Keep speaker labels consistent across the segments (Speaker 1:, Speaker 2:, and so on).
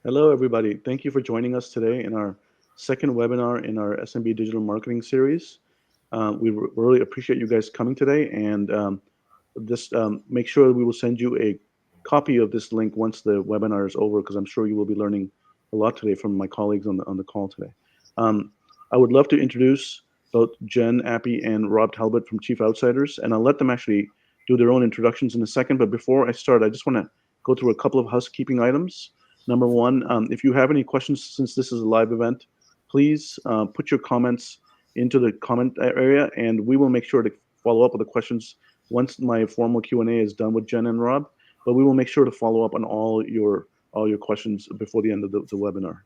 Speaker 1: Hello, everybody. Thank you for joining us today in our second webinar in our SMB digital marketing series. We really appreciate you guys coming today, and make sure we will send you a copy of this link once the webinar is over, because I'm sure you will be learning a lot today from my colleagues on the call today. Um, I would love to introduce both Jen Appy and Rob Talbot from Chief Outsiders, and I'll let them actually do their own introductions in a second. But before I start, I just want to go through a couple of housekeeping items. Number one, if you have any questions, since this is a live event, please put your comments into the comment area, and we will make sure to follow up with the questions once my formal Q&A is done with Jen and Rob. But we will make sure to follow up on all your questions before the end of the webinar.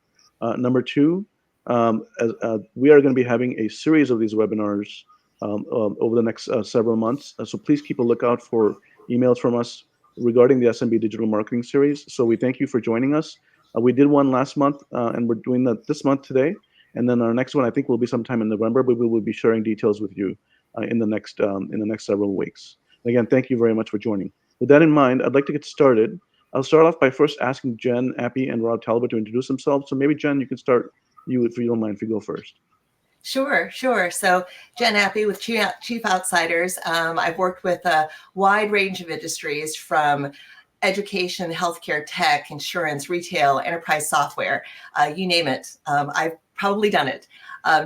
Speaker 1: Number two, we are going to be having a series of these webinars over the next several months. So please keep a lookout for emails from us regarding the SMB Digital Marketing Series. So we thank you for joining us. We did one last month, and we're doing that this month today. And then our next one, I think, will be sometime in November, but we will be sharing details with you in the next several weeks. Again, thank you very much for joining. With that in mind, I'd like to get started. I'll start off by first asking Jen Appy and Rob Talbot to introduce themselves. So maybe, Jen, you can start, if you don't mind, if you go first.
Speaker 2: Sure. So Jen Appy with Chief Outsiders. I've worked with a wide range of industries, from education, healthcare, tech, insurance, retail, enterprise software, you name it. I've probably done it,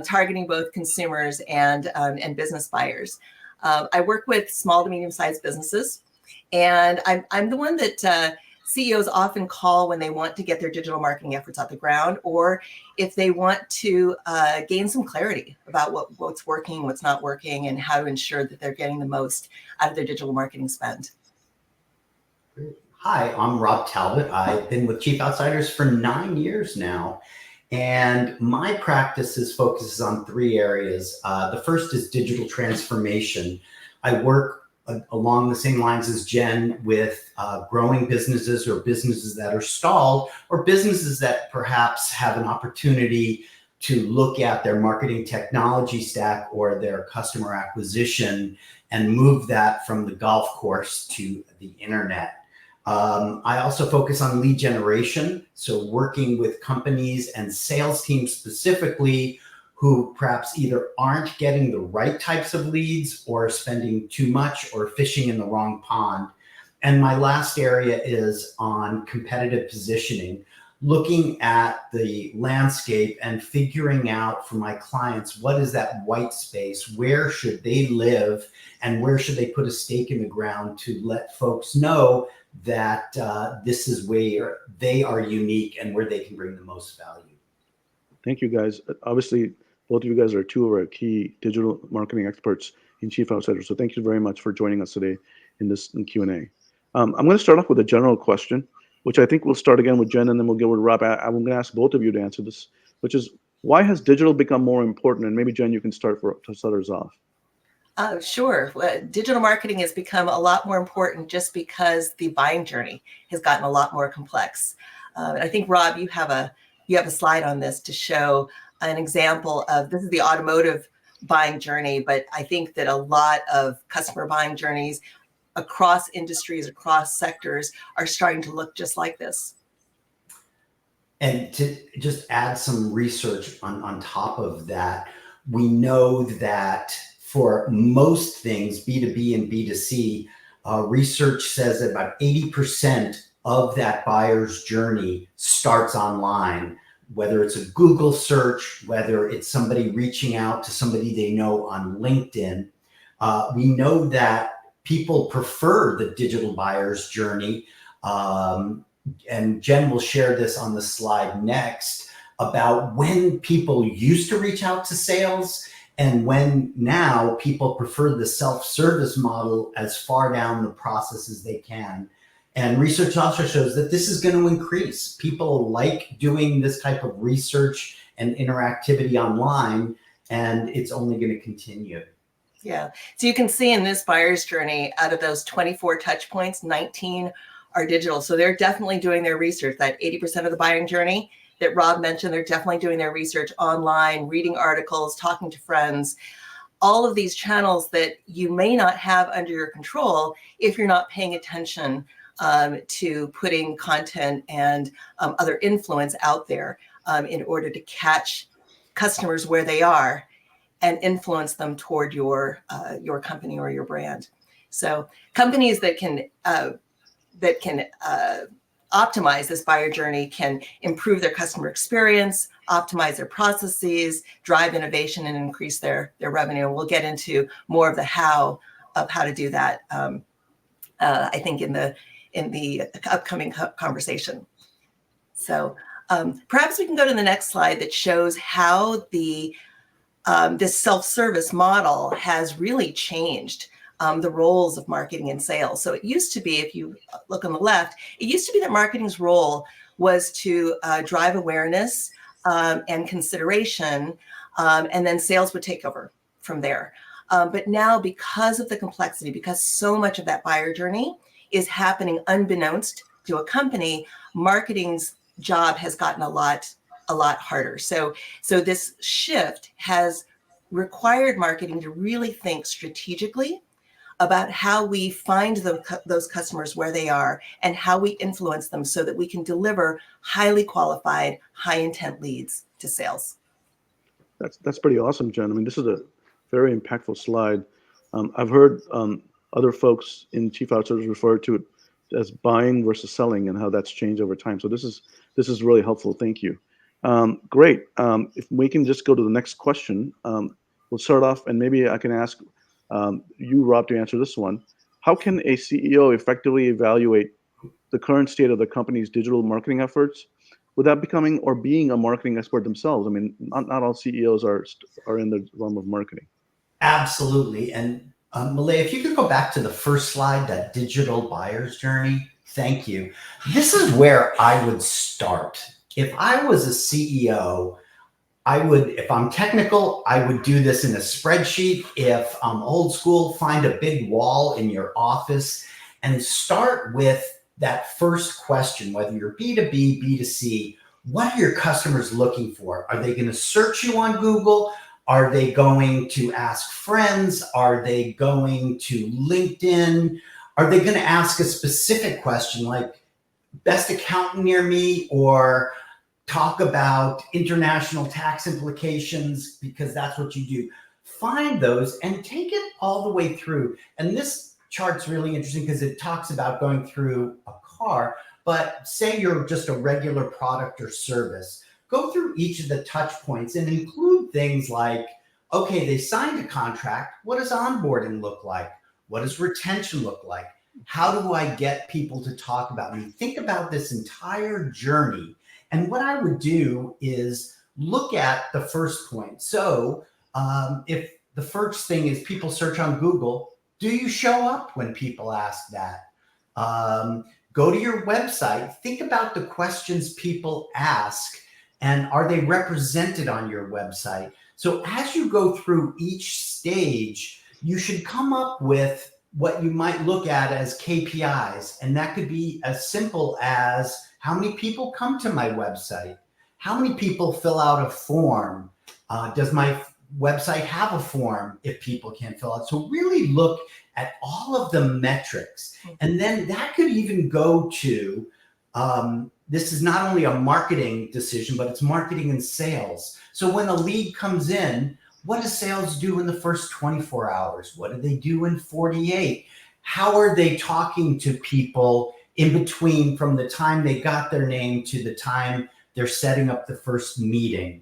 Speaker 2: targeting both consumers and business buyers. I work with small to medium-sized businesses, and I'm the one that CEOs often call when they want to get their digital marketing efforts off the ground, or if they want to gain some clarity about what's working, what's not working, and how to ensure that they're getting the most out of their digital marketing spend.
Speaker 3: Hi, I'm Rob Talbot. I've been with Chief Outsiders for 9 years now, and my practice focuses on 3 areas. The first is digital transformation. I work along the same lines as Jen with growing businesses, or businesses that are stalled, or businesses that perhaps have an opportunity to look at their marketing technology stack or their customer acquisition and move that from the golf course to the internet. I also focus on lead generation, so working with companies and sales teams specifically who perhaps either aren't getting the right types of leads, or spending too much, or fishing in the wrong pond. And my last area is on competitive positioning, looking at the landscape and figuring out for my clients, what is that white space? Where should they live? And where should they put a stake in the ground to let folks know that this is where they are unique and where they can bring the most value?
Speaker 1: Thank you, guys. Obviously, both of you guys are 2 of our key digital marketing experts in Chief Outsiders. So thank you very much for joining us today in this Q&A. I'm going to start off with a general question, which I think we'll start again with Jen, and then we'll go with Rob. I'm going to ask both of you to answer this, which is, why has digital become more important? And maybe, Jen, you can start to start us off.
Speaker 2: Sure. Digital marketing has become a lot more important just because the buying journey has gotten a lot more complex. I think, Rob, you have a slide on this to show an example of, this is the automotive buying journey, but I think that a lot of customer buying journeys across industries, across sectors, are starting to look just like this.
Speaker 3: And to just add some research on top of that, we know that for most things, B2B and B2C, research says that about 80% of that buyer's journey starts online, whether it's a Google search, whether it's somebody reaching out to somebody they know on LinkedIn. We know that people prefer the digital buyer's journey. And Jen will share this on the slide next, about when people used to reach out to sales and when now people prefer the self-service model as far down the process as they can. And research also shows that this is going to increase. People like doing this type of research and interactivity online, and it's only going to continue.
Speaker 2: Yeah. So you can see in this buyer's journey, out of those 24 touch points, 19 are digital. So they're definitely doing their research. That 80% of the buying journey that Rob mentioned, they're definitely doing their research online, reading articles, talking to friends. All of these channels that you may not have under your control if you're not paying attention to putting content and other influence out there in order to catch customers where they are and influence them toward your company or your brand. So companies that can optimize this buyer journey can improve their customer experience, optimize their processes, drive innovation, and increase their revenue. We'll get into more of the how to do that, I think, in the upcoming conversation. So perhaps we can go to the next slide that shows how this self-service model has really changed the roles of marketing and sales. So it used to be, if you look on the left, it used to be that marketing's role was to drive awareness and consideration, and then sales would take over from there. But now, because of the complexity, because so much of that buyer journey is happening unbeknownst to a company, marketing's job has gotten a lot harder. So this shift has required marketing to really think strategically about how we find those customers where they are and how we influence them so that we can deliver highly qualified, high intent leads to sales.
Speaker 1: That's pretty awesome, Jen. I mean, this is a very impactful slide. I've heard other folks in chief outsiders refer to it as buying versus selling and how that's changed over time. So this is really helpful. Thank you. Great. If we can just go to the next question, we'll start off, and maybe I can ask you, Rob, to answer this one. How can a CEO effectively evaluate the current state of the company's digital marketing efforts without becoming or being a marketing expert themselves? I mean, not all CEOs are in the realm of marketing.
Speaker 3: Absolutely. And 𝙈🠺, if you could go back to the first slide, that digital buyer's journey. Thank you. This is where I would start. If I was a CEO, if I'm technical, I would do this in a spreadsheet. If I'm old school, find a big wall in your office and start with that first question, whether you're B2B, B2C, what are your customers looking for? Are they going to search you on Google? Are they going to ask friends? Are they going to LinkedIn? Are they going to ask a specific question like best accountant near me, or talk about international tax implications because that's what you do? Find those and take it all the way through. And this chart's really interesting because it talks about going through a car, but say you're just a regular product or service. Go through each of the touch points and include things like, okay, they signed a contract. What does onboarding look like? What does retention look like? How do I get people to talk about me? Think about this entire journey. And what I would do is look at the first point. So if the first thing is people search on Google, do you show up when people ask that? Go to your website, think about the questions people ask, and are they represented on your website? So as you go through each stage, you should come up with what you might look at as KPIs. And that could be as simple as how many people come to my website? How many people fill out a form? Does my website have a form if people can't fill out? So really look at all of the metrics. And then that could even go to, this is not only a marketing decision, but it's marketing and sales. So when a lead comes in, what does sales do in the first 24 hours? What do they do in 48? How are they talking to people in between from the time they got their name to the time they're setting up the first meeting?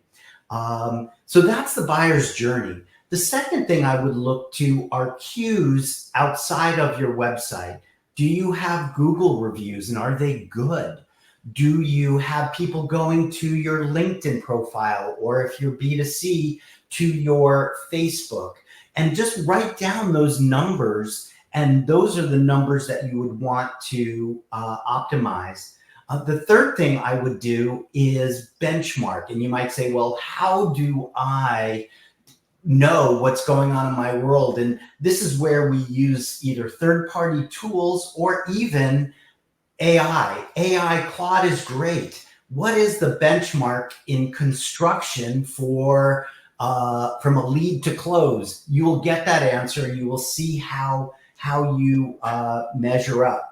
Speaker 3: So that's the buyer's journey. The second thing I would look to are cues outside of your website. Do you have Google reviews, and are they good? Do you have people going to your LinkedIn profile, or if you're B2C, to your Facebook? And just write down those numbers, and those are the numbers that you would want to optimize. The third thing I would do is benchmark. And you might say, well, how do I know what's going on in my world? And this is where we use either third-party tools or even AI. Claude is great. What is the benchmark in construction for from a lead to close? You will get that answer, and you will see how you measure up.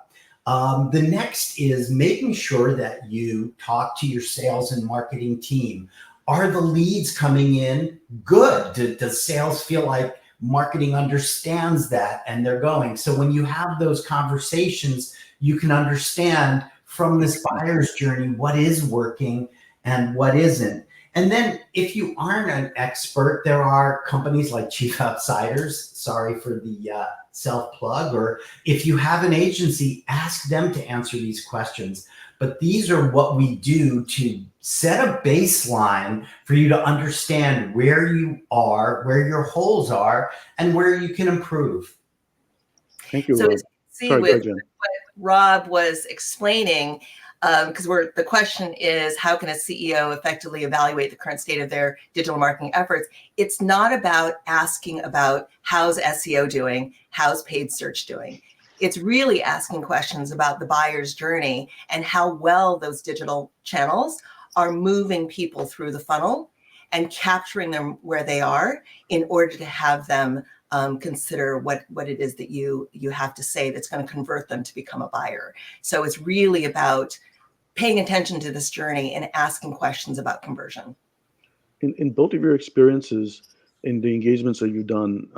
Speaker 3: The next is making sure that you talk to your sales and marketing team. Are the leads coming in good? Does sales feel like marketing understands that and they're going? So when you have those conversations, you can understand from this buyer's journey what is working and what isn't. And then if you aren't an expert, there are companies like Chief Outsiders, sorry for the self-plug, or if you have an agency, ask them to answer these questions. But these are what we do to set a baseline for you to understand where you are, where your holes are, and where you can improve.
Speaker 1: Thank you,
Speaker 2: So
Speaker 1: Rob.
Speaker 2: as you see
Speaker 1: Sorry, go
Speaker 2: with
Speaker 1: ahead, Jen.
Speaker 2: what Rob was explaining, because the question is, how can a CEO effectively evaluate the current state of their digital marketing efforts? It's not about asking about how's SEO doing, how's paid search doing. It's really asking questions about the buyer's journey and how well those digital channels are moving people through the funnel and capturing them where they are in order to have them consider what it is that you have to say that's going to convert them to become a buyer. So it's really about paying attention to this journey and asking questions about conversion.
Speaker 1: In both of your experiences in the engagements that you've done,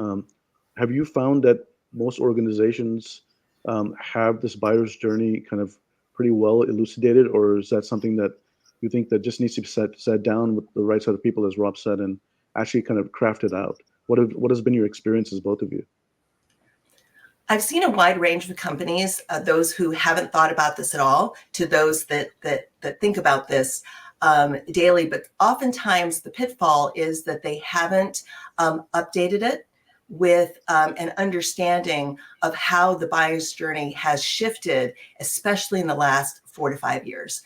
Speaker 1: have you found that most organizations have this buyer's journey kind of pretty well elucidated, or is that something that you think that just needs to be set down with the right set of people, as Rob said, and actually kind of crafted out? What has been your experiences, both of you?
Speaker 2: I've seen a wide range of companies, those who haven't thought about this at all, to those that think about this daily. But oftentimes the pitfall is that they haven't updated it with an understanding of how the buyer's journey has shifted, especially in the last 4 to 5 years,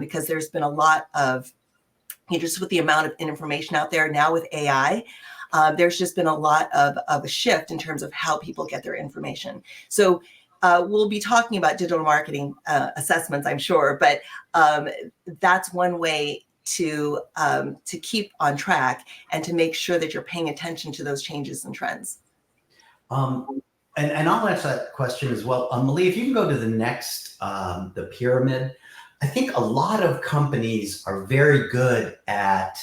Speaker 2: because there's been a lot of, just with the amount of information out there now with AI, there's just been a lot of a shift in terms of how people get their information. So we'll be talking about digital marketing assessments, I'm sure, but that's one way to keep on track and to make sure that you're paying attention to those changes and trends.
Speaker 3: And I'll answer that question as well. Malia, if you can go to the next, the pyramid. I think a lot of companies are very good at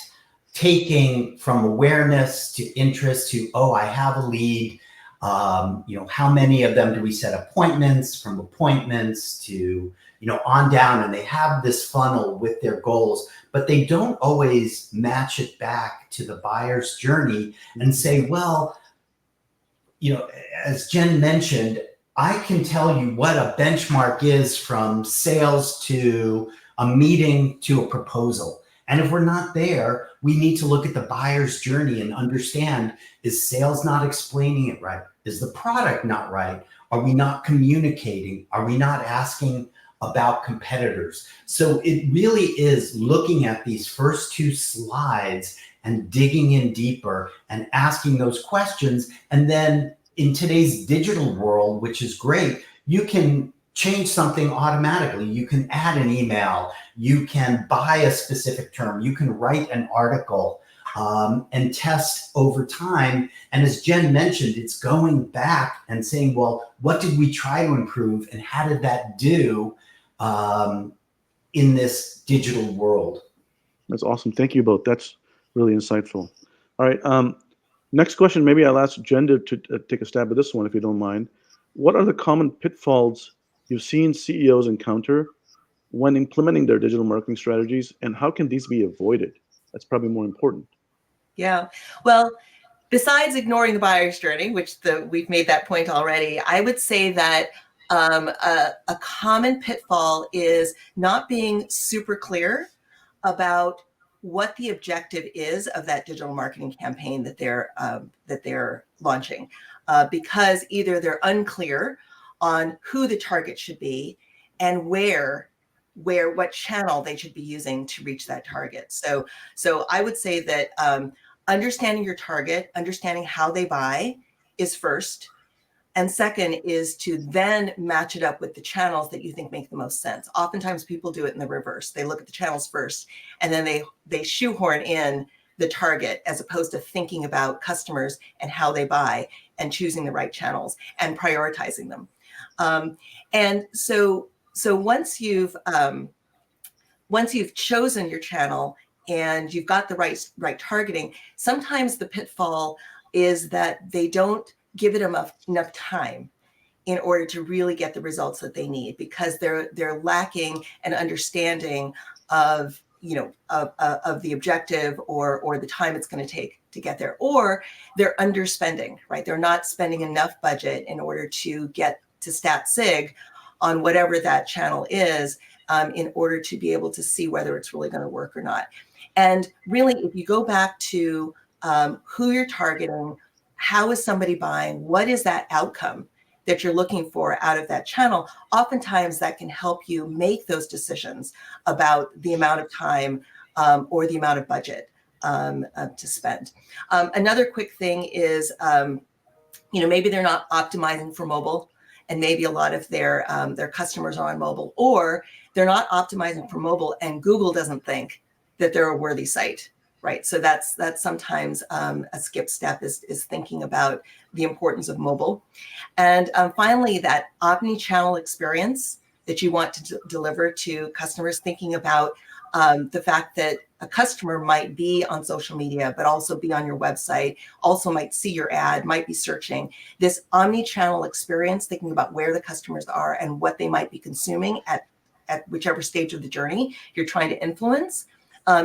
Speaker 3: taking from awareness to interest to, oh, I have a lead. How many of them do we set appointments, from appointments to, on down, and they have this funnel with their goals, but they don't always match it back to the buyer's journey and say, well, as Jen mentioned, I can tell you what a benchmark is from sales to a meeting to a proposal. And if we're not there, we need to look at the buyer's journey and understand, is sales not explaining it right? Is the product not right? Are we not communicating? Are we not asking about competitors? So it really is looking at these first 2 slides and digging in deeper and asking those questions. And then in today's digital world, which is great, you can change something automatically. You can add an email, you can buy a specific term, you can write an article and test over time. And as Jen mentioned, it's going back and saying, well, what did we try to improve and how did that do in this digital world?
Speaker 1: That's awesome. Thank you both. That's really insightful. All right. Next question, maybe I'll ask Jen to take a stab at this one, if you don't mind. What are the common pitfalls you've seen CEOs encounter when implementing their digital marketing strategies, and how can these be avoided? That's probably more important.
Speaker 2: Yeah. Well, besides ignoring the buyer's journey, which we've made that point already, I would say that a common pitfall is not being super clear about what the objective is of that digital marketing campaign that they're launching, because either they're unclear on who the target should be and what channel they should be using to reach that target. So I would say that understanding your target, understanding how they buy is first. And second is to then match it up with the channels that you think make the most sense. Oftentimes people do it in the reverse. They look at the channels first, and then they shoehorn in the target as opposed to thinking about customers and how they buy and choosing the right channels and prioritizing them. And so once you've chosen your channel and you've got the right targeting, sometimes the pitfall is that they don't give it enough time in order to really get the results that they need, because they're lacking an understanding of of the objective or the time it's going to take to get there, or they're underspending, right? They're not spending enough budget in order to get to stat sig on whatever that channel is, in order to be able to see whether it's really going to work or not. And really, if you go back to who you're targeting, how is somebody buying, what is that outcome that you're looking for out of that channel, oftentimes that can help you make those decisions about the amount of time or the amount of budget to spend. Another quick thing is, maybe they're not optimizing for mobile, and maybe a lot of their customers are on mobile, or they're not optimizing for mobile and Google doesn't think that they're a worthy site, right? So that's sometimes a skip step, is thinking about the importance of mobile. And finally, that omni-channel experience that you want to deliver to customers, thinking about the fact that a customer might be on social media, but also be on your website, also might see your ad, might be searching. This omni-channel experience, thinking about where the customers are and what they might be consuming at whichever stage of the journey you're trying to influence,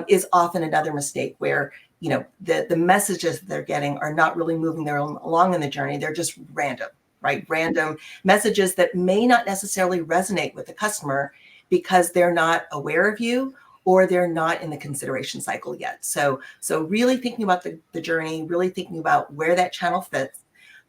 Speaker 2: is often another mistake where the messages that they're getting are not really moving them along in the journey. They're just random, right? Random messages that may not necessarily resonate with the customer because they're not aware of you, or they're not in the consideration cycle yet. So really thinking about the journey, really thinking about where that channel fits,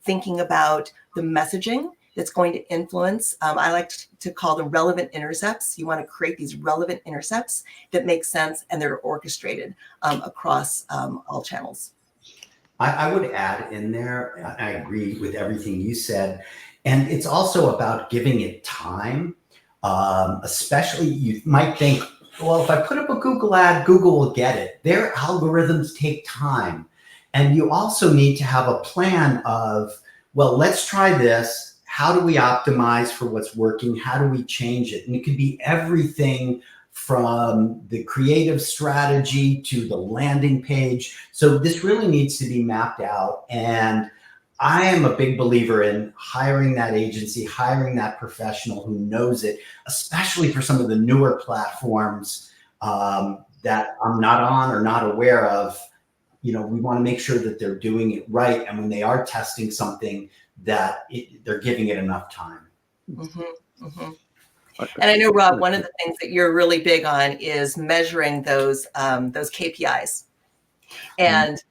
Speaker 2: thinking about the messaging that's going to influence. I like to call them relevant intercepts. You want to create these relevant intercepts that make sense and that are orchestrated across all channels.
Speaker 3: I would add in there, I agree with everything you said. And it's also about giving it time. Especially, you might think, well, if I put up a Google ad, Google will get it. Their algorithms take time. And you also need to have a plan of, well, let's try this. How do we optimize for what's working? How do we change it? And it could be everything from the creative strategy to the landing page. So this really needs to be mapped out. And I am a big believer in hiring that agency, hiring that professional who knows it, especially for some of the newer platforms that I'm not on or not aware of. We want to make sure that they're doing it right. And when they are testing something, that they're giving it enough time.
Speaker 2: Mm-hmm, mm-hmm. And I know, Rob, one of the things that you're really big on is measuring those KPIs. And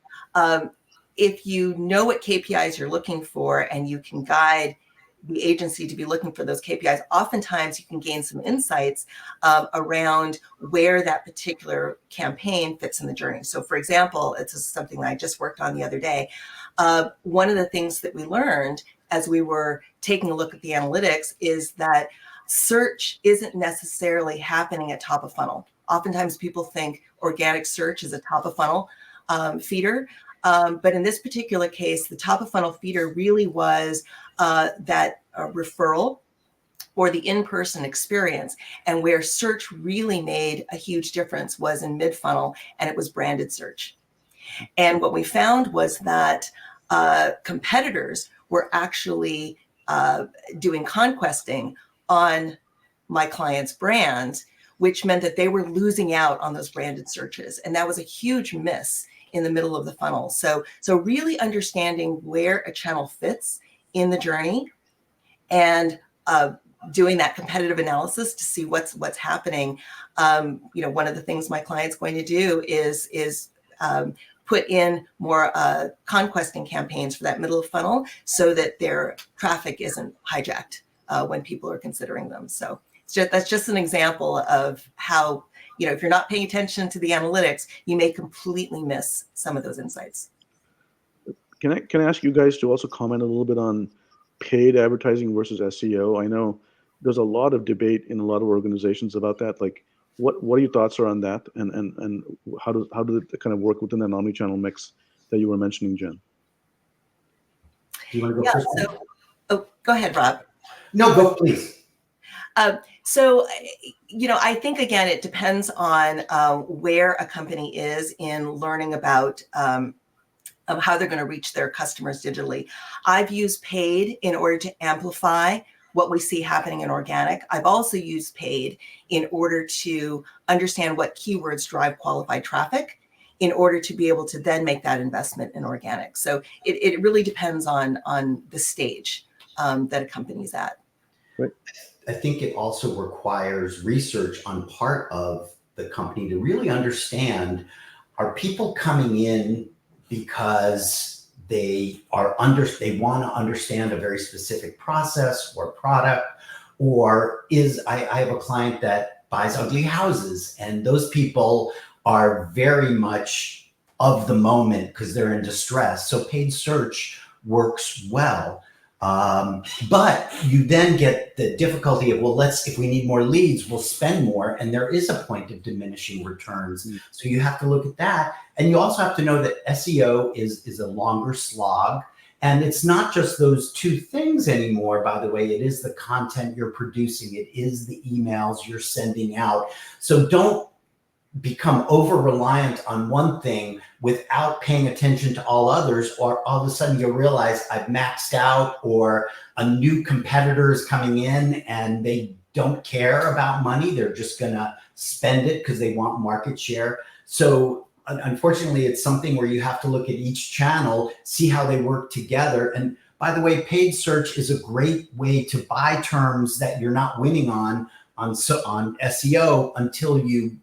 Speaker 2: if you know what KPIs you're looking for and you can guide the agency to be looking for those KPIs, oftentimes you can gain some insights around where that particular campaign fits in the journey. So for example, it's something that I just worked on the other day. One of the things that we learned as we were taking a look at the analytics is that search isn't necessarily happening at top of funnel. Oftentimes people think organic search is a top of funnel feeder. But in this particular case, the top of funnel feeder really was that referral or the in-person experience. And where search really made a huge difference was in mid-funnel, and it was branded search. And what we found was that competitors were actually doing conquesting on my client's brand, which meant that they were losing out on those branded searches. And that was a huge miss in the middle of the funnel. So really understanding where a channel fits in the journey and doing that competitive analysis to see what's happening. One of the things my client's going to do is put in more conquesting campaigns for that middle of funnel so that their traffic isn't hijacked when people are considering them. So that's just an example of how, if you're not paying attention to the analytics, you may completely miss some of those insights.
Speaker 1: Can I ask you guys to also comment a little bit on paid advertising versus SEO? I know there's a lot of debate in a lot of organizations about that. Like, what are your thoughts around that, and how does it kind of work within that omni-channel mix that you were mentioning, Jen?
Speaker 3: Do you want to go first?
Speaker 2: Go ahead, Rob.
Speaker 3: No, go please.
Speaker 2: So, I think, again, it depends on where a company is in learning about how they're going to reach their customers digitally. I've used paid in order to amplify what we see happening in organic. I've also used paid in order to understand what keywords drive qualified traffic in order to be able to then make that investment in organic. So it really depends on the stage that a company's at.
Speaker 1: Right.
Speaker 3: I think it also requires research on part of the company to really understand, are people coming in because they want to understand a very specific process or product, or I have a client that buys ugly houses, and those people are very much of the moment because they're in distress. So paid search works well. But you then get the difficulty of, well, if we need more leads, we'll spend more. And there is a point of diminishing returns. So you have to look at that. And you also have to know that SEO is a longer slog. And it's not just those two things anymore, by the way. It is the content you're producing. It is the emails you're sending out. So don't become over-reliant on one thing without paying attention to all others, or all of a sudden you realize I've maxed out, or a new competitor is coming in and they don't care about money. They're just going to spend it because they want market share. So unfortunately, it's something where you have to look at each channel, see how they work together. And by the way, paid search is a great way to buy terms that you're not winning on SEO until you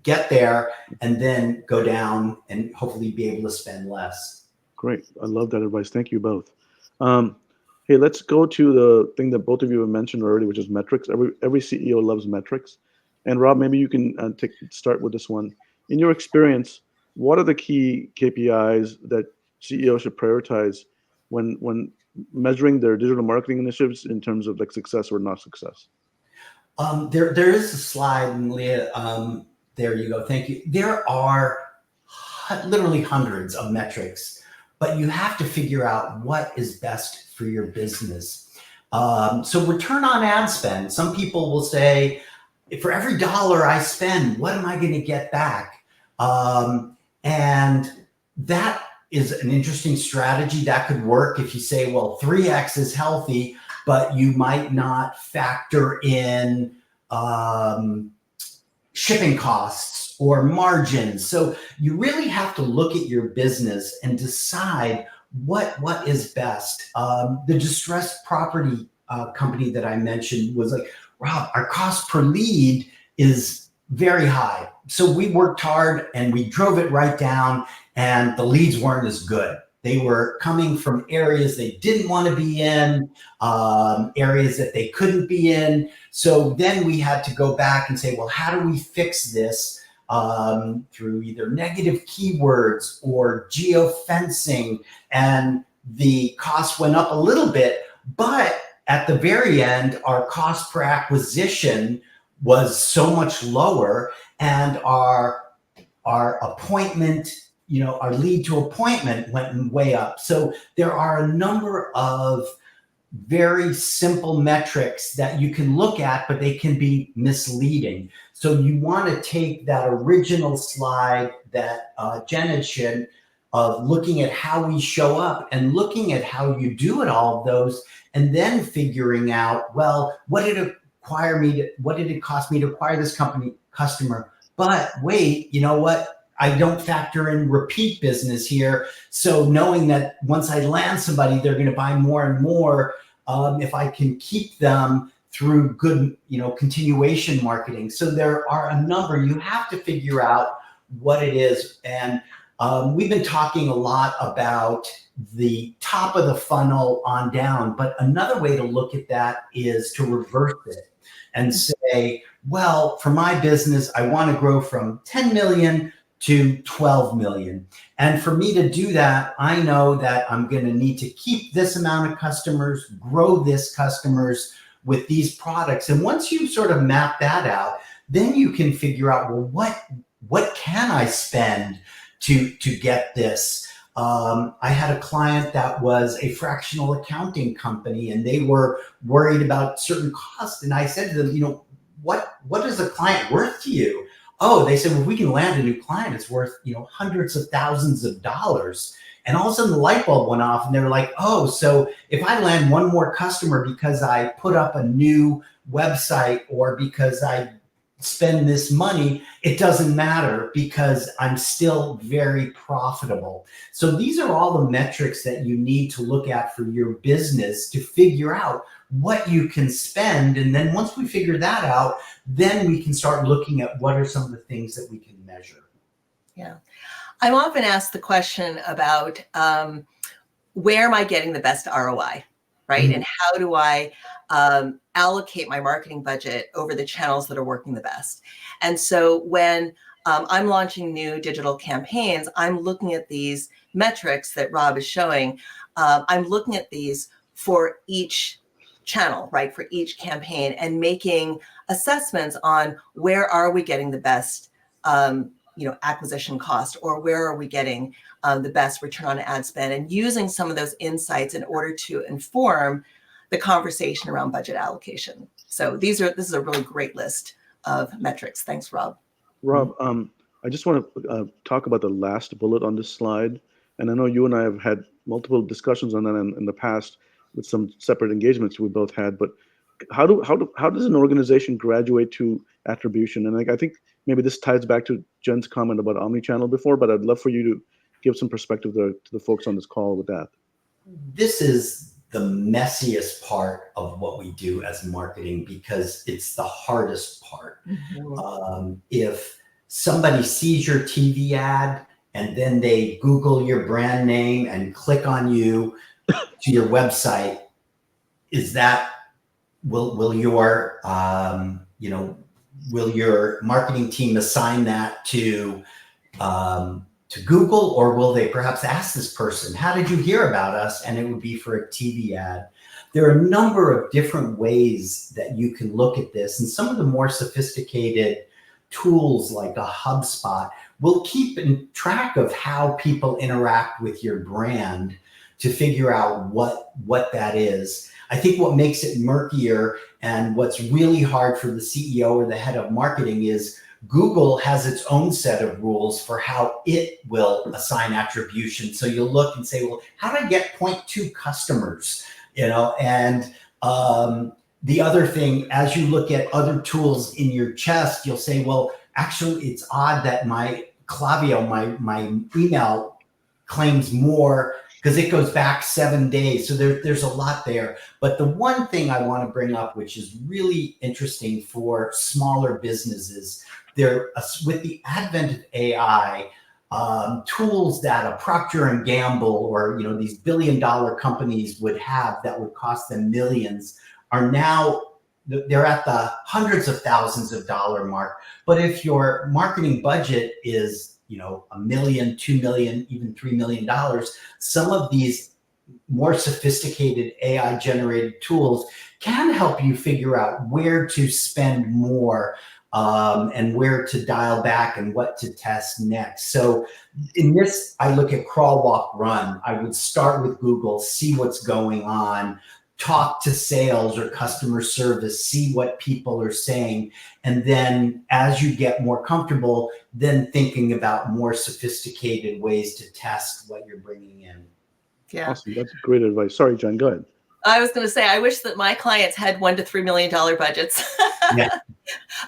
Speaker 3: get there, and then go down and hopefully be able to spend less.
Speaker 1: Great. I love that advice. Thank you both. Hey, let's go to the thing that both of you have mentioned already, which is metrics. Every CEO loves metrics. And Rob, maybe you can start with this one. In your experience, what are the key KPIs that CEOs should prioritize when measuring their digital marketing initiatives in terms of like success or not success?
Speaker 3: There is a slide, and Leah, there you go. Thank you. There are literally hundreds of metrics, but you have to figure out what is best for your business. So return on ad spend. Some people will say, for every dollar I spend, what am I going to get back? And that is an interesting strategy that could work if you say, well, 3x is healthy, but you might not factor in shipping costs or margins. So you really have to look at your business and decide what is best. The distressed property company that I mentioned was like, Rob, our cost per lead is very high. So we worked hard and we drove it right down, and the leads weren't as good. They were coming from areas they didn't want to be in, areas that they couldn't be in. So then we had to go back and say, well, how do we fix this through either negative keywords or geofencing? And the cost went up a little bit, but at the very end, our cost per acquisition was so much lower, and our appointment, our lead to appointment went way up. So there are a number of very simple metrics that you can look at, but they can be misleading. So you want to take that original slide that Jen had shared of looking at how we show up and looking at how you do at all of those, and then figuring out, well, what did it cost me to acquire this customer? But wait, you know what? I don't factor in repeat business here. So knowing that once I land somebody, they're going to buy more and more, if I can keep them through good, continuation marketing. So there are a number. You have to figure out what it is. And we've been talking a lot about the top of the funnel on down, but another way to look at that is to reverse it and say, well, for my business, I want to grow from 10 million to 12 million. And for me to do that, I know that I'm going to need to keep this amount of customers, grow this customers with these products. And once you sort of map that out, then you can figure out, well, what can I spend to get this? I had a client that was a fractional accounting company, and they were worried about certain costs. And I said to them, what is a client worth to you? Oh, they said, well, we can land a new client. It's worth, hundreds of thousands of dollars. And all of a sudden the light bulb went off, and they were like, oh, so if I land one more customer because I put up a new website or because I spend this money, it doesn't matter because I'm still very profitable. So these are all the metrics that you need to look at for your business to figure out what you can spend. And then once we figure that out, then we can start looking at what are some of the things that we can measure.
Speaker 2: Yeah. I'm often asked the question about where am I getting the best ROI, right?
Speaker 3: Mm-hmm.
Speaker 2: And how do I allocate my marketing budget over the channels that are working the best? And so when I'm launching new digital campaigns, I'm looking at these metrics that Rob is showing. I'm looking at these for each channel, right? For each campaign, and making assessments on where are we getting the best acquisition cost, or where are we getting the best return on ad spend, and using some of those insights in order to inform the conversation around budget allocation. So this is a really great list of metrics. Thanks, Rob.
Speaker 1: Rob, I just want to talk about the last bullet on this slide. And I know you and I have had multiple discussions on that in the past with some separate engagements we both had. But how does an organization graduate to attribution? And I think maybe this ties back to Jen's comment about omnichannel before, but I'd love for you to give some perspective to the folks on this call with that.
Speaker 3: This is the messiest part of what we do as marketing because it's the hardest part. Mm-hmm. If somebody sees your TV ad and then they Google your brand name and click on you to your website, will your marketing team assign that to Google, or will they perhaps ask this person, how did you hear about us? And it would be for a TV ad. There are a number of different ways that you can look at this, and some of the more sophisticated tools like a HubSpot will keep in track of how people interact with your brand to figure out what that is. I think what makes it murkier and what's really hard for the CEO or the head of marketing is Google has its own set of rules for how it will assign attribution. So you'll look and say, well, how did I get 0.2 customers? And the other thing, as you look at other tools in your chest, you'll say, well, actually, it's odd that my Klaviyo, my email claims more because it goes back 7 days. So there's a lot there. But the one thing I want to bring up, which is really interesting for smaller businesses, with the advent of AI, tools that a Procter & Gamble or these billion-dollar companies would have that would cost them millions are now, they're at the hundreds of thousands of dollar mark. But if your marketing budget is $1 million, $2 million, even $3 million, some of these more sophisticated AI generated tools can help you figure out where to spend more and where to dial back and what to test next. So in this, I look at crawl, walk, run. I would start with Google, see what's going on, talk to sales or customer service, see what people are saying. And then as you get more comfortable, then thinking about more sophisticated ways to test what you're bringing in.
Speaker 2: Yeah.
Speaker 1: Awesome. That's great advice. Sorry, Jen, go ahead.
Speaker 2: I was going to say, I wish that my clients had $1 to $3 million budgets.
Speaker 3: Yeah.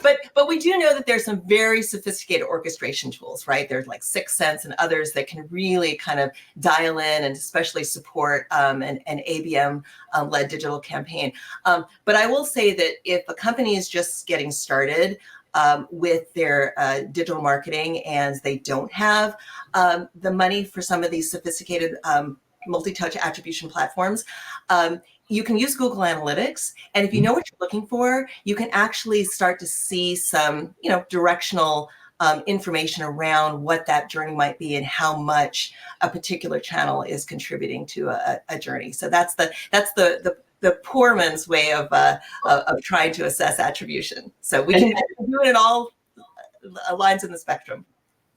Speaker 2: But we do know that there's some very sophisticated orchestration tools, right? There's like 6 Sense and others that can really kind of dial in and especially support an ABM led digital campaign. But I will say that if a company is just getting started with their digital marketing and they don't have the money for some of these sophisticated multi-touch attribution platforms, you can use Google Analytics. And if you know what you're looking for, you can actually start to see some, directional information around what that journey might be and how much a particular channel is contributing to a journey. So that's the poor man's way of trying to assess attribution. So we can do it in all lines in the spectrum.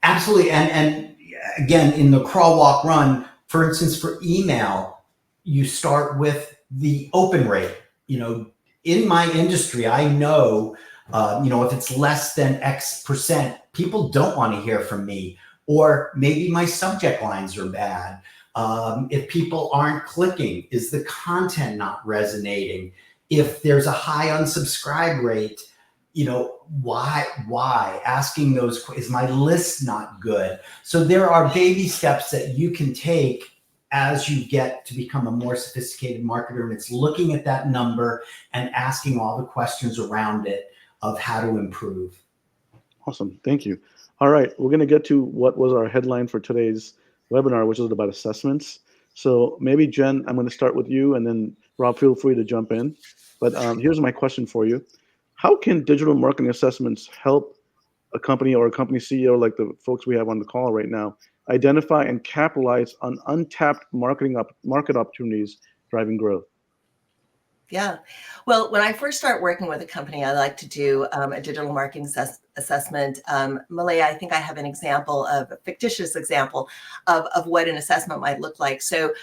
Speaker 3: Absolutely. And again, in the crawl, walk, run, for instance, for email, you start with the open rate. In my industry, I know, if it's less than X percent, people don't want to hear from me, or maybe my subject lines are bad. If people aren't clicking, is the content not resonating? If there's a high unsubscribe rate, why asking those, is my list not good? So there are baby steps that you can take as you get to become a more sophisticated marketer, and it's looking at that number and asking all the questions around it of how to improve.
Speaker 1: Awesome. Thank you. All right. We're going to get to what was our headline for today's webinar, which is about assessments. So maybe, Jen, I'm going to start with you, and then Rob, feel free to jump in. But here's my question for you. How can digital marketing assessments help a company or a company CEO like the folks we have on the call right now identify and capitalize on untapped market opportunities driving growth?
Speaker 2: Yeah. Well, when I first start working with a company, I like to do a digital marketing assessment. Malaya, I think I have an example of a fictitious example of what an assessment might look like. So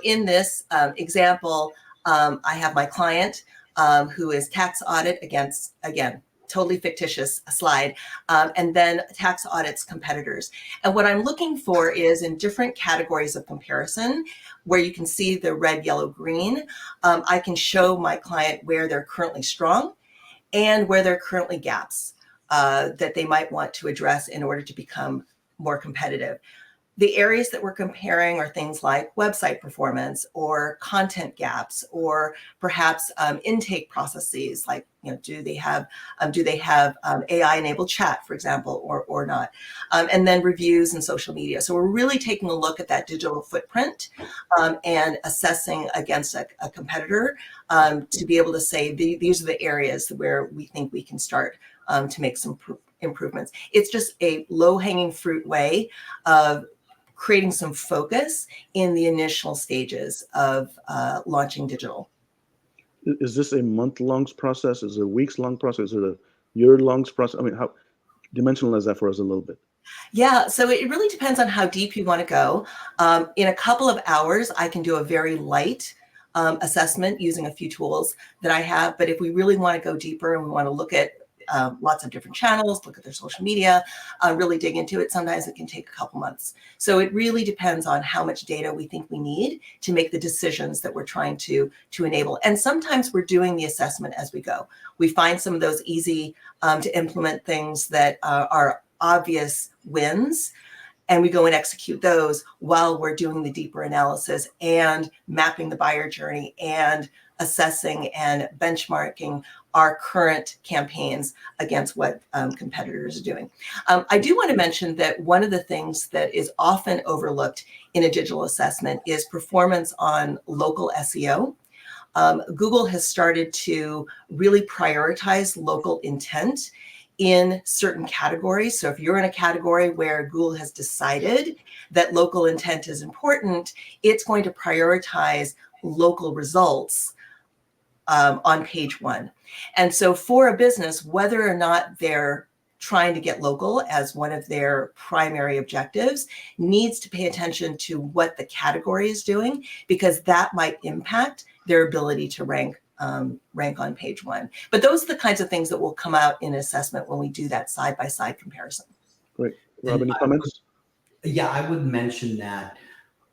Speaker 2: in this example, I have my client who is tax audit against, again, totally fictitious slide, and then tax audits competitors. And what I'm looking for is in different categories of comparison, where you can see the red, yellow, green, I can show my client where they're currently strong and where there are currently gaps that they might want to address in order to become more competitive. The areas that we're comparing are things like website performance or content gaps, or perhaps intake processes, like, do they have AI-enabled chat, for example, or not, and then reviews and social media. So we're really taking a look at that digital footprint and assessing against a competitor to be able to say these are the areas where we think we can start to make some improvements. It's just a low-hanging fruit way of creating some focus in the initial stages of launching digital.
Speaker 1: Is this a month-long process? Is it a weeks-long process? Is it a year-long process? I mean, how dimensionalize that for us a little bit?
Speaker 2: Yeah, so it really depends on how deep you want to go. In a couple of hours, I can do a very light assessment using a few tools that I have. But if we really want to go deeper and we want to look at lots of different channels, look at their social media, really dig into it, sometimes it can take a couple months. So it really depends on how much data we think we need to make the decisions that we're trying to enable. And sometimes we're doing the assessment as we go. We find some of those easy to implement things that are obvious wins, and we go and execute those while we're doing the deeper analysis and mapping the buyer journey and assessing and benchmarking our current campaigns against what competitors are doing. I do want to mention that one of the things that is often overlooked in a digital assessment is performance on local SEO. Google has started to really prioritize local intent in certain categories. So if you're in a category where Google has decided that local intent is important, it's going to prioritize local results on page one. And so for a business, whether or not they're trying to get local as one of their primary objectives, needs to pay attention to what the category is doing, because that might impact their ability to rank on page one. But those are the kinds of things that will come out in assessment when we do that side-by-side comparison.
Speaker 1: Great. Rob, any comments?
Speaker 3: Yeah, I would mention that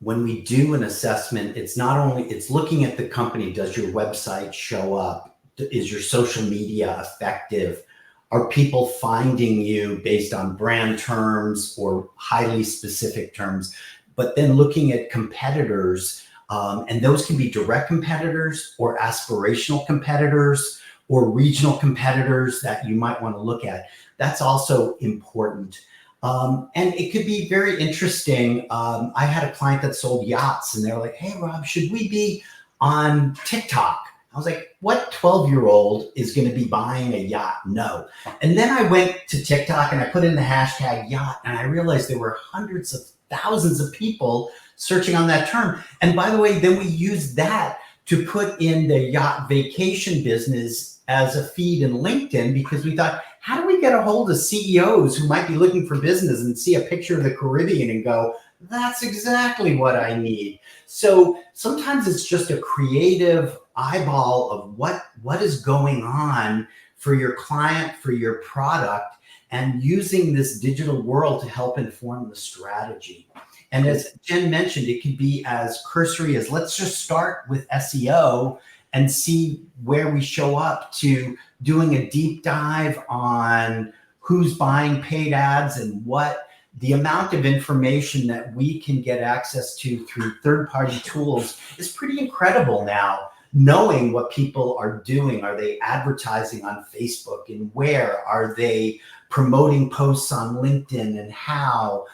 Speaker 3: when we do an assessment, it's not only, it's looking at the company. Does your website show up? Is your social media effective? Are people finding you based on brand terms or highly specific terms? But then looking at competitors, and those can be direct competitors or aspirational competitors or regional competitors that you might want to look at. That's also important. And it could be very interesting. I had a client that sold yachts, and they're like, hey, Rob, should we be on TikTok? I was like, what 12-year-old is going to be buying a yacht? No. And then I went to TikTok and I put in the hashtag yacht, and I realized there were hundreds of thousands of people searching on that term. And by the way, then we used that to put in the yacht vacation business as a feed in LinkedIn because we thought, how do we get a hold of CEOs who might be looking for business and see a picture of the Caribbean and go, that's exactly what I need. So sometimes it's just a creative eyeball of what is going on for your client, for your product, and using this digital world to help inform the strategy. And as Jen mentioned, it could be as cursory as let's just start with SEO and see where we show up, to doing a deep dive on who's buying paid ads and what. The amount of information that we can get access to through third-party tools is pretty incredible now. Knowing what people are doing, are they advertising on Facebook, and where are they promoting posts on LinkedIn, and how,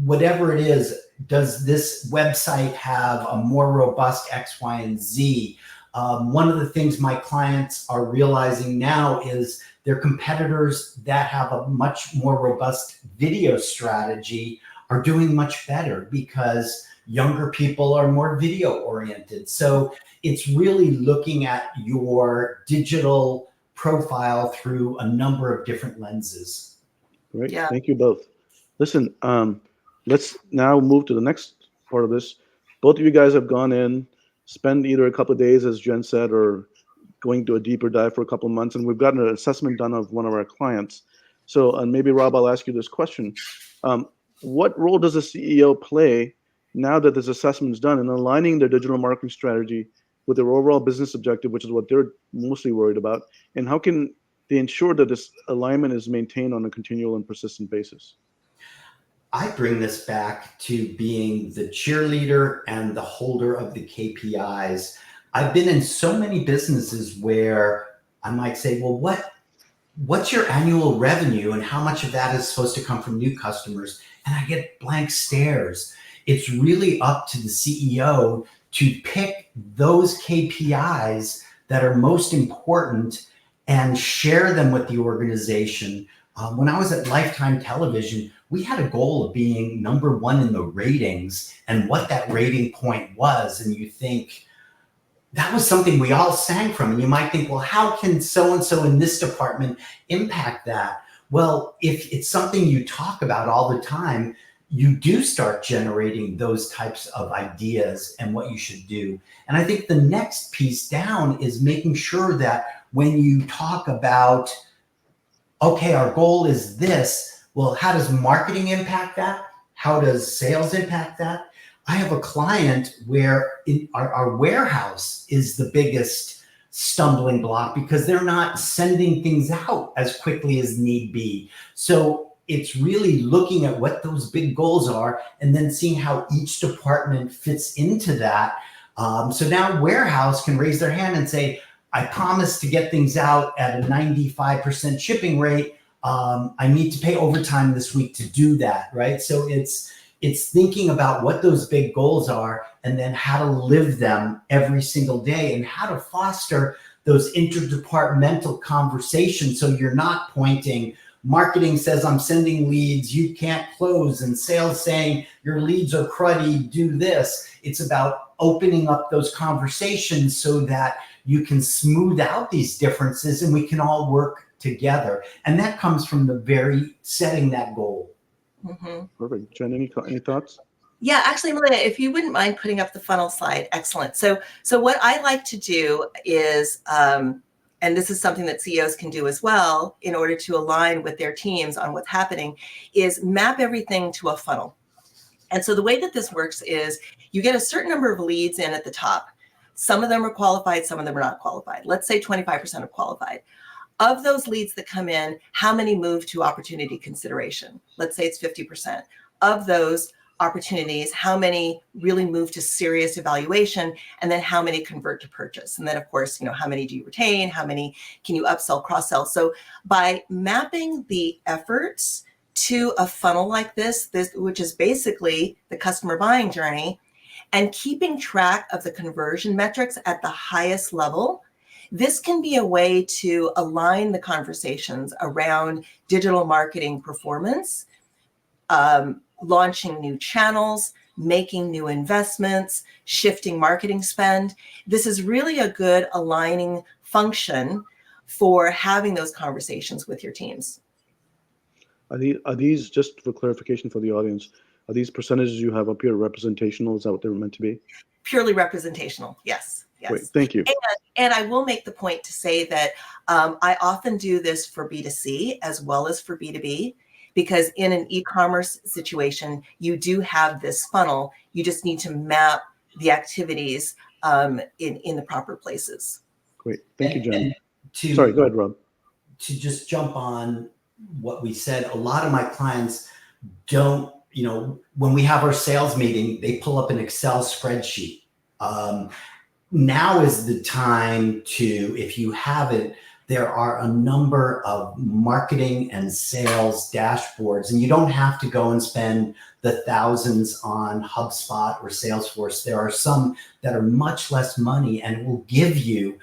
Speaker 3: whatever it is, does this website have a more robust X, Y, and Z? One of the things my clients are realizing now is their competitors that have a much more robust video strategy are doing much better because younger people are more video oriented. So it's really looking at your digital profile through a number of different lenses.
Speaker 1: Great. Yeah. Thank you both. Listen, let's now move to the next part of this. Both of you guys have gone in, spend either a couple of days, as Jen said, or going to a deeper dive for a couple of months, and we've gotten an assessment done of one of our clients. So, and maybe Rob, I'll ask you this question. What role does a CEO play now that this assessment is done in aligning their digital marketing strategy with their overall business objective, which is what they're mostly worried about? And how can they ensure that this alignment is maintained on a continual and persistent basis?
Speaker 3: I bring this back to being the cheerleader and the holder of the KPIs. I've been in so many businesses where I might say, well, what's your annual revenue and how much of that is supposed to come from new customers? And I get blank stares. It's really up to the CEO to pick those KPIs that are most important and share them with the organization. When I was at Lifetime Television, we had a goal of being #1 in the ratings and what that rating point was. And you think, that was something we all sang from. And you might think, well, how can so-and-so in this department impact that? Well, if it's something you talk about all the time, you do start generating those types of ideas and what you should do. And I think the next piece down is making sure that when you talk about, okay, our goal is this, well, how does marketing impact that? How does sales impact that? I have a client where our warehouse is the biggest stumbling block because they're not sending things out as quickly as need be. So it's really looking at what those big goals are and then seeing how each department fits into that. So now warehouse can raise their hand and say, I promise to get things out at a 95% shipping rate. I need to pay overtime this week to do that, right? So it's thinking about what those big goals are and then how to live them every single day and how to foster those interdepartmental conversations. So you're not pointing, marketing says I'm sending leads, you can't close, and sales saying your leads are cruddy, do this. It's about opening up those conversations so that you can smooth out these differences and we can all work together. And that comes from the very setting that goal.
Speaker 2: Mm-hmm.
Speaker 1: Perfect. Jen, any thoughts?
Speaker 2: Yeah, actually, Malia, if you wouldn't mind putting up the funnel slide, excellent. So what I like to do is, and this is something that CEOs can do as well in order to align with their teams on what's happening, is map everything to a funnel. And so the way that this works is you get a certain number of leads in at the top. Some of them are qualified, some of them are not qualified. Let's say 25% are qualified. Of those leads that come in, how many move to opportunity consideration? Let's say it's 50%. Of those opportunities, how many really move to serious evaluation? And then how many convert to purchase? And then of course, how many do you retain? How many can you upsell, cross-sell? So by mapping the efforts to a funnel like this, which is basically the customer buying journey, and keeping track of the conversion metrics at the highest level, this can be a way to align the conversations around digital marketing performance, launching new channels, making new investments, shifting marketing spend. This is really a good aligning function for having those conversations with your teams.
Speaker 1: Are these, just for clarification for the audience, are these percentages you have up here representational? Is that what they're meant to be?
Speaker 2: Purely representational, yes. Yes.
Speaker 1: Great, thank you.
Speaker 2: And I will make the point to say that I often do this for B2C as well as for B2B, because in an e-commerce situation, you do have this funnel. You just need to map the activities in the proper places.
Speaker 1: Great, thank you, Jen.
Speaker 3: To,
Speaker 1: Sorry, go ahead, Rob.
Speaker 3: To just jump on what we said, a lot of my clients don't, when we have our sales meeting, they pull up an Excel spreadsheet. Now is the time to, if you haven't, there are a number of marketing and sales dashboards, and you don't have to go and spend the thousands on HubSpot or Salesforce. There are some that are much less money, and it will give you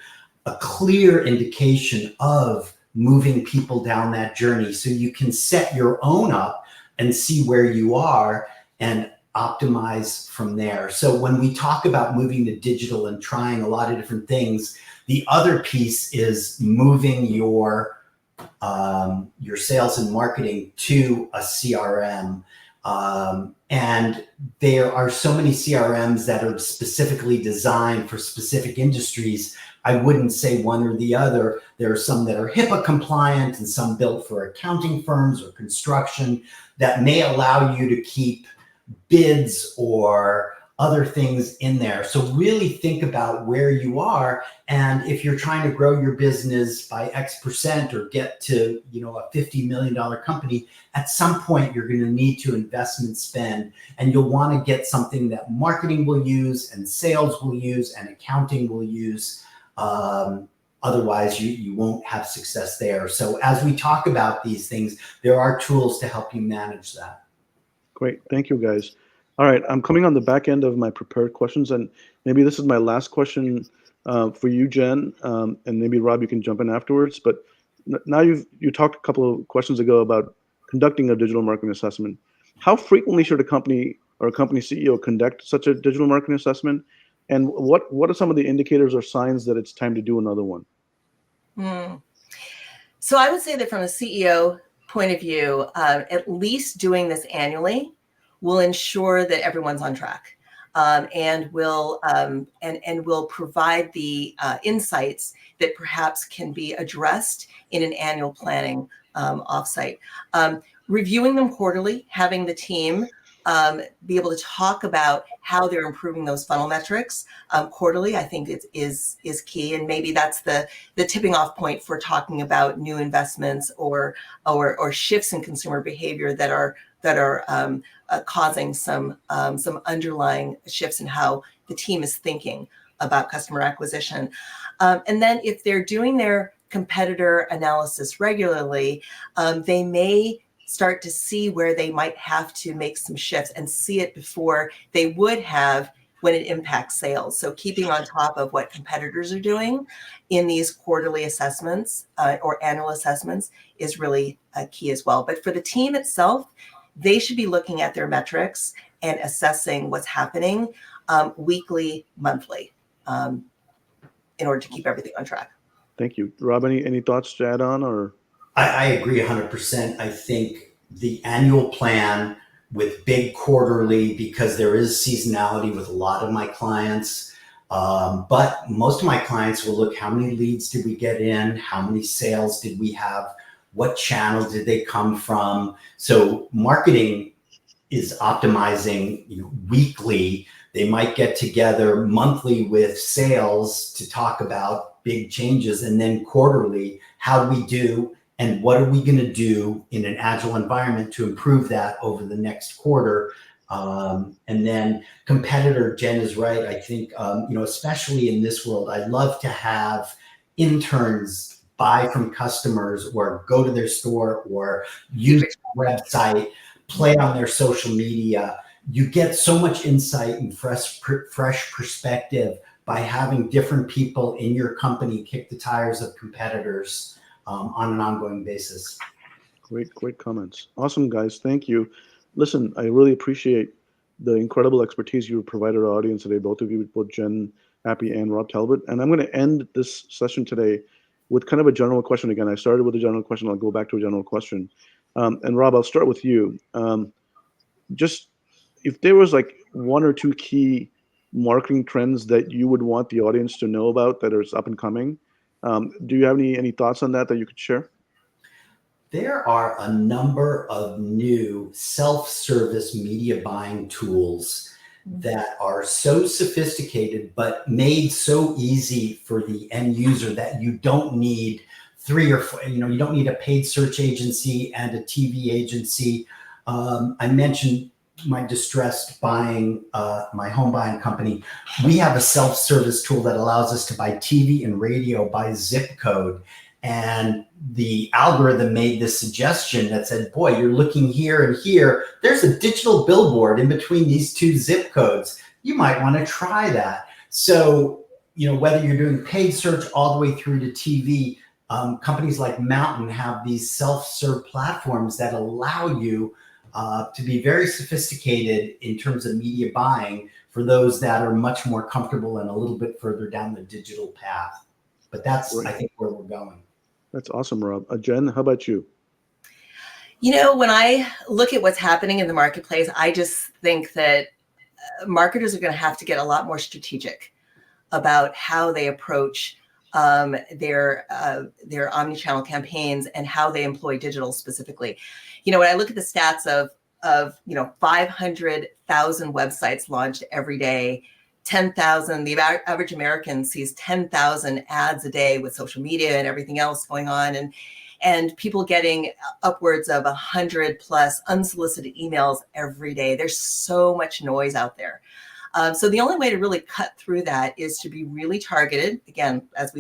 Speaker 3: a clear indication of moving people down that journey, so you can set your own up and see where you are and optimize from there. So when we talk about moving to digital and trying a lot of different things, the other piece is moving your sales and marketing to a CRM. And there are so many CRMs that are specifically designed for specific industries. I wouldn't say one or the other. There are some that are HIPAA compliant and some built for accounting firms or construction that may allow you to keep bids or other things in there. So really think about where you are. And if you're trying to grow your business by X% or get to, a $50 million company, at some point you're going to need to investment spend, and you'll want to get something that marketing will use and sales will use and accounting will use. Otherwise you won't have success there. So as we talk about these things, there are tools to help you manage that.
Speaker 1: Great, thank you, guys. All right, I'm coming on the back end of my prepared questions, and maybe this is my last question for you, Jen, and maybe Rob, you can jump in afterwards. But now you talked a couple of questions ago about conducting a digital marketing assessment. How frequently should a company or a company CEO conduct such a digital marketing assessment? And what are some of the indicators or signs that it's time to do another one?
Speaker 2: So I would say that from a CEO point of view, at least doing this annually will ensure that everyone's on track, and will provide the insights that perhaps can be addressed in an annual planning offsite. Reviewing them quarterly, having the team be able to talk about how they're improving those funnel metrics quarterly, I think is key. And maybe that's the tipping off point for talking about new investments or shifts in consumer behavior that are causing some underlying shifts in how the team is thinking about customer acquisition. And then if they're doing their competitor analysis regularly, they may start to see where they might have to make some shifts and see it before they would have when it impacts sales. So keeping on top of what competitors are doing in these quarterly assessments or annual assessments is really key as well. But for the team itself, they should be looking at their metrics and assessing what's happening weekly, monthly, in order to keep everything on track.
Speaker 1: Thank you. Rob, any thoughts to add on? Or
Speaker 3: I agree 100%. I think the annual plan with big quarterly, because there is seasonality with a lot of my clients, but most of my clients will look, how many leads did we get in? How many sales did we have? What channel did they come from? So marketing is optimizing, weekly. They might get together monthly with sales to talk about big changes, and then quarterly, how do we do and what are we going to do in an agile environment to improve that over the next quarter. And then competitor, Jen is right. I think, especially in this world, I love to have interns buy from customers or go to their store or use their website, play on their social media. You get so much insight and fresh perspective by having different people in your company kick the tires of competitors on an ongoing basis.
Speaker 1: Great comments. Awesome, guys. Thank you. Listen, I really appreciate the incredible expertise you provided our audience today, both of you, both Jen Appy and Rob Talbot. And I'm going to end this session today with kind of a general question again. I started with a general question. I'll go back to a general question. And Rob, I'll start with you. Just if there was like one or two key marketing trends that you would want the audience to know about that is up and coming, do you have any thoughts on that you could share?
Speaker 3: There are a number of new self-service media buying tools that are so sophisticated, but made so easy for the end user that you don't need three or four, you don't need a paid search agency and a TV agency. I mentioned my distressed buying, my home buying company. We have a self-service tool that allows us to buy TV and radio by zip code. And the algorithm made this suggestion that said, boy, you're looking here and here. There's a digital billboard in between these two zip codes. You might want to try that. So, whether you're doing paid search all the way through to TV, companies like Mountain have these self-serve platforms that allow you to be very sophisticated in terms of media buying for those that are much more comfortable and a little bit further down the digital path. But that's, I think, where we're going.
Speaker 1: That's awesome, Rob. Jen, how about you?
Speaker 2: When I look at what's happening in the marketplace, I just think that marketers are going to have to get a lot more strategic about how they approach their omni-channel campaigns and how they employ digital specifically. When I look at the stats of 500,000 websites launched every day, 10,000, the average American sees 10,000 ads a day with social media and everything else going on, and people getting upwards of 100 plus unsolicited emails every day. There's so much noise out there. So the only way to really cut through that is to be really targeted. Again, as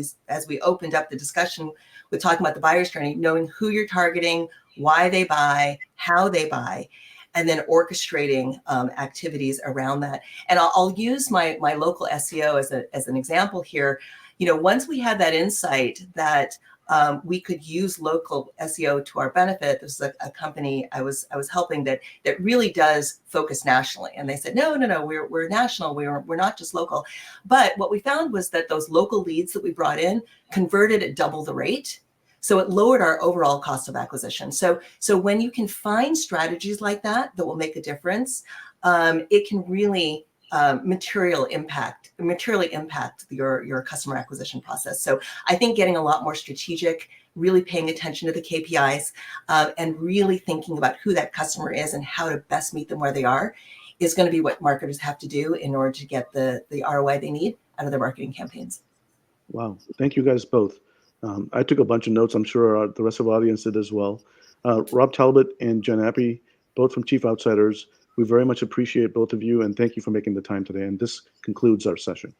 Speaker 2: we opened up the discussion with talking about the buyer's journey, knowing who you're targeting, why they buy, how they buy, and then orchestrating activities around that. And I'll use my local SEO as an example here. Once we had that insight that we could use local SEO to our benefit, there's a company I was helping that really does focus nationally, and they said, no, we're national, we're not just local. But what we found was that those local leads that we brought in converted at double the rate. So it lowered our overall cost of acquisition. So when you can find strategies like that will make a difference, it can really materially impact your customer acquisition process. So I think getting a lot more strategic, really paying attention to the KPIs, and really thinking about who that customer is and how to best meet them where they are is going to be what marketers have to do in order to get the ROI they need out of their marketing campaigns.
Speaker 1: Wow. Thank you guys both. I took a bunch of notes. I'm sure the rest of the audience did as well. Rob Talbot and Jen Appy, both from Chief Outsiders, we very much appreciate both of you, and thank you for making the time today. And this concludes our session.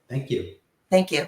Speaker 3: Thank you.
Speaker 2: Thank you.